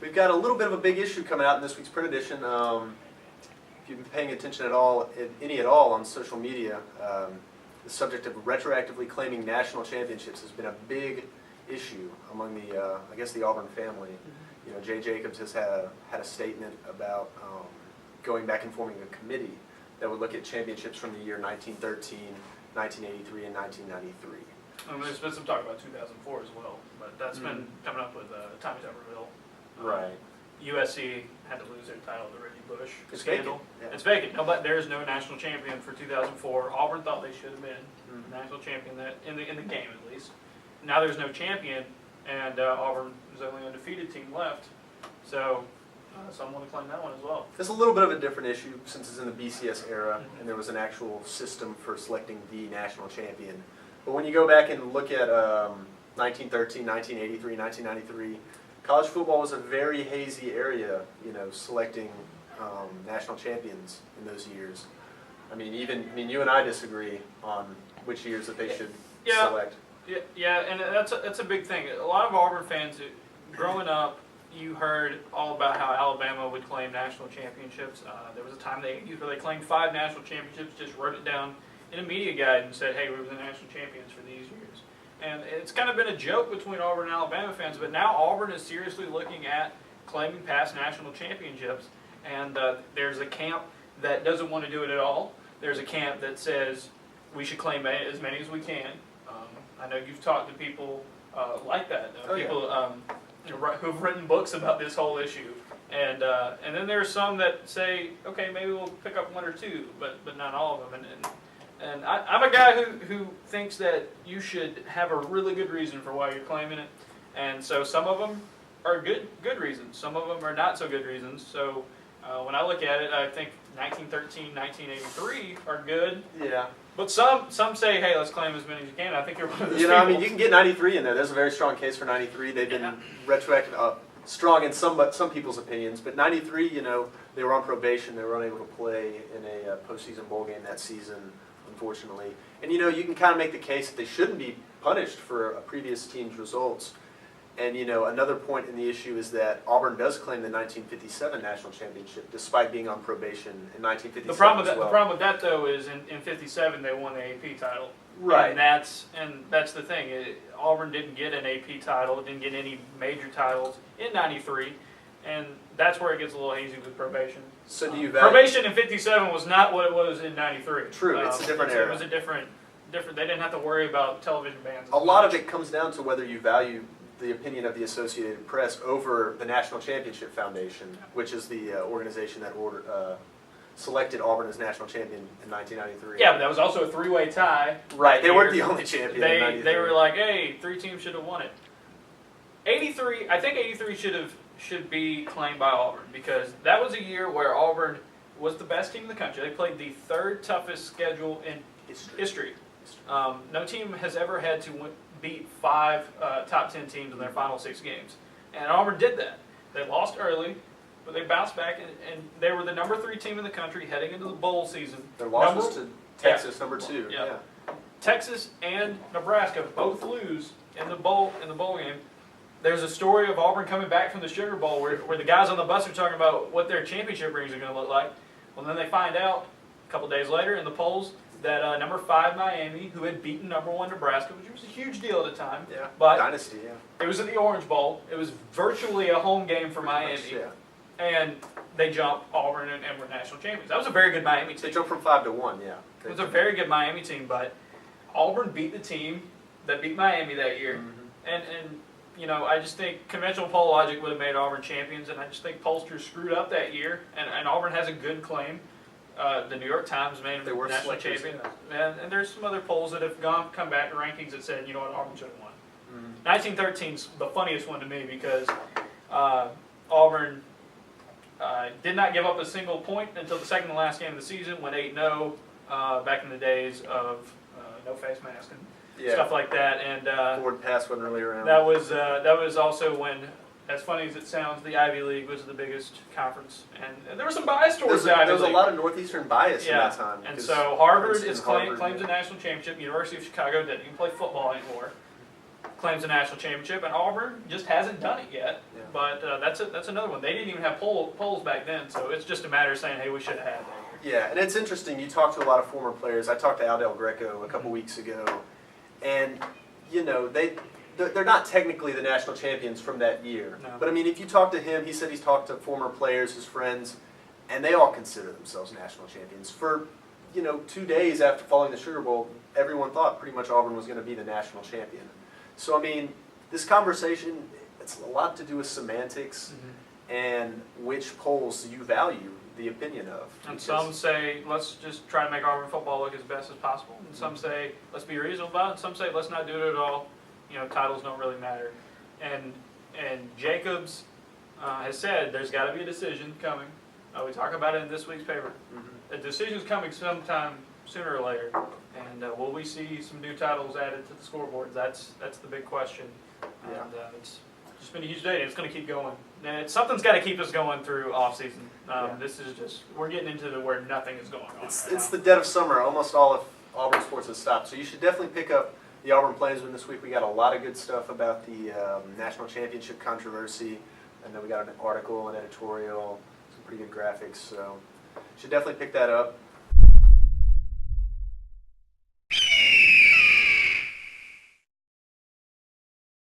We've got a little bit of a big issue coming out in this week's print edition. If you've been paying attention at all, any at all, on social media, the subject of retroactively claiming national championships has been a big issue among the, I guess, the Auburn family. You know, Jay Jacobs has had a statement about going back and forming a committee that would look at championships from the year 1913, 1983, and 1993. There's been some talk about 2004 as well, but that's been coming up with Tommy Tuberville. Right. USC had to lose their title to Reggie Bush Vacant. scandal. Yeah. It's vacant. No, but there is no national champion for 2004. Auburn thought they should have been national champion in the game at least. Now there's no champion, and Auburn is the only undefeated team left. So someone to claim that one as well. It's a little bit of a different issue since it's in the BCS era, and there was an actual system for selecting the national champion. But when you go back and look at 1913, 1983, 1993, college football was a very hazy area, you know, selecting national champions in those years. I mean, you and I disagree on which years that they should select. Yeah, and that's a big thing. A lot of Auburn fans, growing up, you heard all about how Alabama would claim national championships. There was a time in the 80s where they claimed 5 national championships, just wrote it down in a media guide and said, hey, we were the national champions for these years. And it's kind of been a joke between Auburn and Alabama fans, but now Auburn is seriously looking at claiming past national championships. And there's a camp that doesn't want to do it at all. There's a camp that says we should claim as many as we can. I know you've talked to people like that, who've written books about this whole issue. And then there's some that say, okay, maybe we'll pick up 1 or 2, but not all of them. And I'm a guy who thinks that you should have a really good reason for why you're claiming it. And so some of them are good reasons. Some of them are not so good reasons. So when I look at it, I think 1913, 1983 are good. Yeah. But some say, hey, let's claim as many as you can. I think you're one of those people. I people. mean, you can get 93 in there. There's a very strong case for 93. They've been retroactive, strong in some people's opinions. But 93, you know, they were on probation. They were unable to play in a postseason bowl game that season, unfortunately. And, you know, you can kind of make the case that they shouldn't be punished for a previous team's results. And, you know, another point in the issue is that Auburn does claim the 1957 national championship, despite being on probation in 1957 The problem with that, though, is in 57 they won the AP title. Right. And that's the thing. Auburn didn't get an AP title. It didn't get any major titles in 93. And that's where it gets a little hazy with probation. So do you value... Probation in 57 was not what it was in 93. True, it's a different era. It was a different. They didn't have to worry about television bans. A lot of it comes down to whether you value the opinion of the Associated Press over the National Championship Foundation, which is the organization that selected Auburn as national champion in 1993. Yeah, but that was also a 3-way tie. Right, they weren't the only champion in 93. They were like, hey, 3 teams should have won it. 83, I think 83 should be claimed by Auburn, because that was a year where Auburn was the best team in the country. They played the 3rd toughest schedule in history. No team has ever had to beat 5 top 10 teams in their final 6 games. And Auburn did that. They lost early, but they bounced back, and they were the number 3 team in the country heading into the bowl season. Their loss was to Texas, number 2. Yeah. Texas and Nebraska both lose in the bowl game. There's a story of Auburn coming back from the Sugar Bowl where the guys on the bus are talking about what their championship rings are going to look like. Well, then they find out a couple days later in the polls that number 5 Miami, who had beaten number 1 Nebraska, which was a huge deal at the time. Yeah. But Dynasty, yeah. It was at the Orange Bowl. It was virtually a home game for Miami. And they jumped Auburn and were national champions. That was a very good Miami team. They jumped from 5 to 1, yeah. It was a very good Miami team, but Auburn beat the team that beat Miami that year. And you know, I just think conventional poll logic would have made Auburn champions, and I just think pollsters screwed up that year, and Auburn has a good claim. The New York Times made them national champion, and there's some other polls that have come back to rankings that said, you know what, Auburn should have won. 1913's the funniest one to me because Auburn did not give up a single point until the second to last game of the season, went 8-0 back in the days of no face mask and stuff like that. And forward pass wasn't really around. That was also when, as funny as it sounds, the Ivy League was the biggest conference, and there was some bias towards the Ivy League. There was a lot of Northeastern bias in that time. And so Harvard claims a national championship. University of Chicago doesn't even play football anymore. claims a national championship, and Auburn just hasn't done it yet. Yeah. But that's another one. They didn't even have polls back then, so it's just a matter of saying, hey, we should have had that. Yeah, and it's interesting. You talk to a lot of former players. I talked to Al Del Greco a couple weeks ago, and you know they're not technically the national champions from that year. No. But I mean, if you talk to him, he said he's talked to former players, his friends, and they all consider themselves national champions. For 2 days after following the Sugar Bowl, everyone thought pretty much Auburn was going to be the national champion. So I mean, this conversation, it's a lot to do with semantics and which polls you value the opinion of. And some say, let's just try to make Auburn football look as best as possible. And some say, let's be reasonable about it. And some say, let's not do it at all. Titles don't really matter. And Jacobs has said there's got to be a decision coming. We talk about it in this week's paper. A decision's coming sometime sooner or later. And will we see some new titles added to the scoreboard? That's the big question. Yeah. And it's just been a huge day, and it's going to keep going. And something's got to keep us going through off season. This is just, we're getting into where nothing is going on. It's the dead of summer. Almost all of Auburn sports has stopped. So you should definitely pick up the Auburn Plainsman this week. We got a lot of good stuff about the national championship controversy, and then we got an article, an editorial, some pretty good graphics. So you should definitely pick that up.